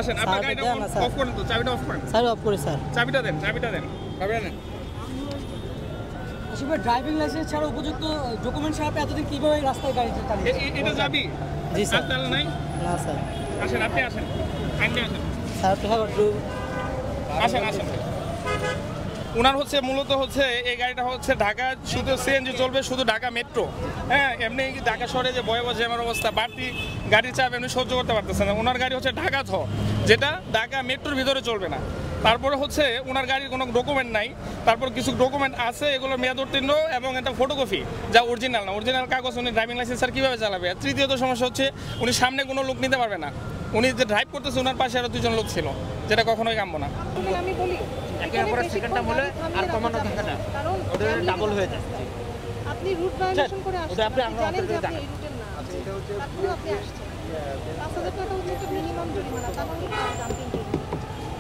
আসেন আপনার গাড়িটা অফ করেন তো, চাবিটা অফ করেন। স্যার অফ করি স্যার। চাবিটা দেন, চাবিটা দেন। চাবিটা নেন। আসলে ড্রাইভিং লাইসেন্স ছাড়া উপযুক্ত ডকুমেন্ট ছাড়া আপনি এতদিন কিভাবে রাস্তায় গাড়ি চালাচ্ছেন? এটা যাবি? জি স্যার। তাহলে নাই? না স্যার। আসেন, আপনি আসেন। আইনে আসেন। স্যার একটু আসেন আসেন। ওনার হচ্ছে মূলত হচ্ছে এই গাড়িটা হচ্ছে ঢাকা শুধু সিএনজি চলবে, শুধু ঢাকা মেট্রো। হ্যাঁ, এমনি ঢাকা শহরে যে ভয়াবহ জ্যামের অবস্থা, বাড়তি গাড়ির চাপ এমনি সহ্য করতে পারতেছে না। ওনার গাড়ি হচ্ছে ঢাকা যেটা ঢাকা মেট্রোর ভিতরে চলবে না। তারপরে হচ্ছে ওনার গাড়ির কোনো ডকুমেন্ট নাই, তারপর কিছু ডকুমেন্ট আছে এগুলো মেয়াদ উত্তীর্ণ এবং একটা ফটোকপি যা অরিজিনাল না। অরিজিনাল কাগজ উনি ড্রাইভিং লাইসেন্স আর কীভাবে চালাবে? আর তৃতীয়ত সমস্যা হচ্ছে উনি সামনে কোনো লোক নিতে পারবে না। উনি যে ড্রাইভ করতেছে ওনার পাশে আরও দুজন লোক ছিল, যেটা কখনোই কাম্য না। আমি বলি একে অপরের সেকেন্ডটা হলে আর কমানো থাকে না, ওদের ডাবল হয়ে যায়। আপনি রুট ভায়োলেশন করে আসছেন, আপনি জানেন যে আপনি এই রুটের না, তারপরেও আপনি আসছেন। ৫,০০০ টাকা হচ্ছে একটা মিনিমাম জরিমানা, তার মানে ডাম্পিং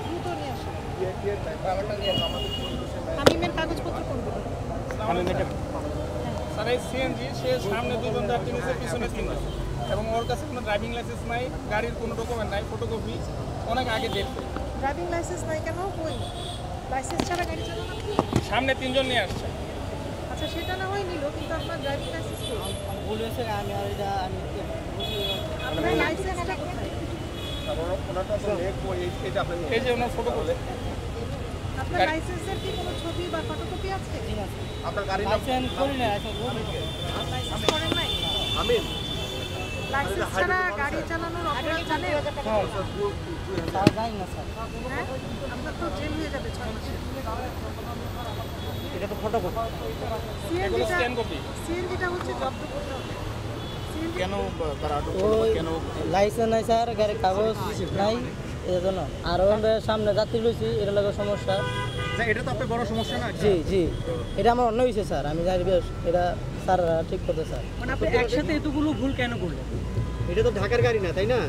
রুটও নিয়ে আসেন। আমিমের কাগজপত্র কোনগুলো? স্যার এই সিএনজি সে সামনে দুজন যাত্রী নিচে, পিছনে তিনজন, এবং ওর কাছে কোনো ড্রাইভিং লাইসেন্স নাই, গাড়ির কোনো ডকুমেন্ট নাই, ফটোকপি অনেক আগে দেখতে। ড্রাইভিং লাইসেন্স নাই কেন? কই লাইসেন্স ছাড়া গাড়ি চালানো আপনি? সামনে তিনজন নিয়ে আসছে। আচ্ছা সেটা না হয় নিল, কিন্তু আপনার ড্রাইভিং লাইসেন্স কই? ভুল হয়েছে, আমি আর এটা আমি আপনার লাইসেন্সটা কোথায়? এই যে ওনার ফটোকপি। আপনার লাইসেন্সের কি কোনো ছবি বা ফটোকপি আছে? আপনার গাড়ি লাইসেন্স করি না, লাইসেন্স করেন নাই? লাইসেন্স ছাড়া গাড়ি চালানোর অপরাধ জানেন? স্যার জানি না স্যার। হ্যাঁ, আপনার তো জেল হয়ে যাবে 6 মাসে। এটা তো ফটোকপি। এগুলো স্ক্যান কপি। সিএনজিটা হচ্ছে জব্দ করতে হবে। কেন তারা আটক ওই করলো? কেন লাইসেন্স নাই স্যার, গাড়ির কাগজ নাই, এর জন্য। আর আমরা সামনে যাত্রী লইছি, এটা লাগে সমস্যা। এটা তো আপনার বড় সমস্যা না? জি জি, এটা আমার অন্য হয়েছে স্যার, আমি জানি বেশ, এটা স্যার ঠিক করতে স্যার। মানে আপনি একসাথে এতগুলো ভুল কেন করলেন? এটা তো ঢাকার গাড়ি না, তাই না?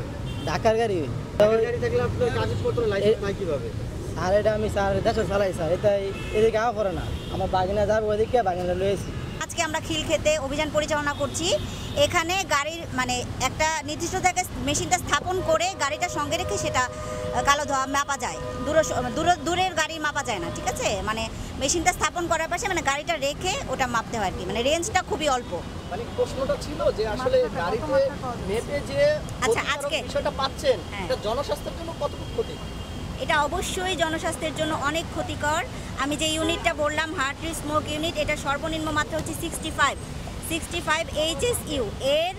ঢাকার গাড়ি গাড়ি থাকলে আপনার কাগজপত্র লাইসেন্স নাই কিভাবে? স্যার এটা আমি স্যার দেশে চালাই স্যার, এটাই এদিকে আওয়া করে না, আমার বাগিনা যাবে ওইদিকে, বাগিনা লয়েছি। আজকে আমরা খিলক্ষেতে অভিযান পরিচালনা করছি। এখানে গাড়ির মানে একটা নির্দিষ্ট জায়গায় মেশিনটা স্থাপন করে গাড়িটা সঙ্গে রেখে সেটা কালো ধোয়া মাপা যায়, দূরের গাড়ি মাপা যায় না, ঠিক আছে? মানে মেশিনটা স্থাপন করার পাশে মানে গাড়িটা রেখে ওটা মাপতে হয় আর কি, মানে রেঞ্জটা খুবই অল্প। মানে প্রশ্নটা ছিল যে আসলে গাড়িতে মেপে যে আচ্ছা আজকে বিষয়টা পাচ্ছেন, এটা জনস্বাস্থ্যের জন্য কতটুকু ক্ষতি? এটা অবশ্যই জনস্বাস্থ্যের জন্য অনেক ক্ষতিকর। আমি যে ইউনিটটা বললাম হার্ট স্মোক ইউনিট, এটা সর্বনিম্ন মাত্রা হচ্ছে 65 HSU, এর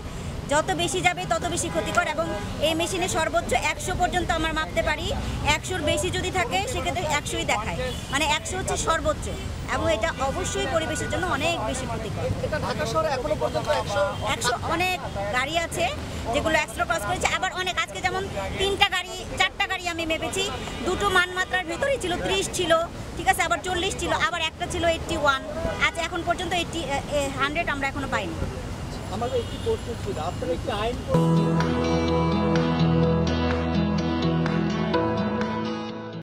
যত বেশি যাবে তত বেশি ক্ষতিকর। এবং এই মেশিনে সর্বোচ্চ 100 পর্যন্ত আমরা মাপতে পারি, 100-র বেশি যদি থাকে সেক্ষেত্রে 100ই দেখায়, মানে 100 হচ্ছে সর্বোচ্চ, এবং এটা অবশ্যই পরিবেশের জন্য অনেক বেশি ক্ষতিকর। এটা ঢাকা শহরে এখনো পর্যন্ত 100 অনেক গাড়ি আছে যেগুলো 100 ক্রস করেছে, আবার অনেক আজকে যেমন 4টা গাড়ি আমি মেপেছি, দুটো মানমাত্রার ভিতরেই ছিল, 30 ছিল, ঠিক আছে, আবার 40 ছিল, আবার একটা ছিল 81। আজ এখন পর্যন্ত 100 আমরা এখনো পাইনি। আমাদের একটি প্রশ্ন ছিল, আপনারা একটি আইন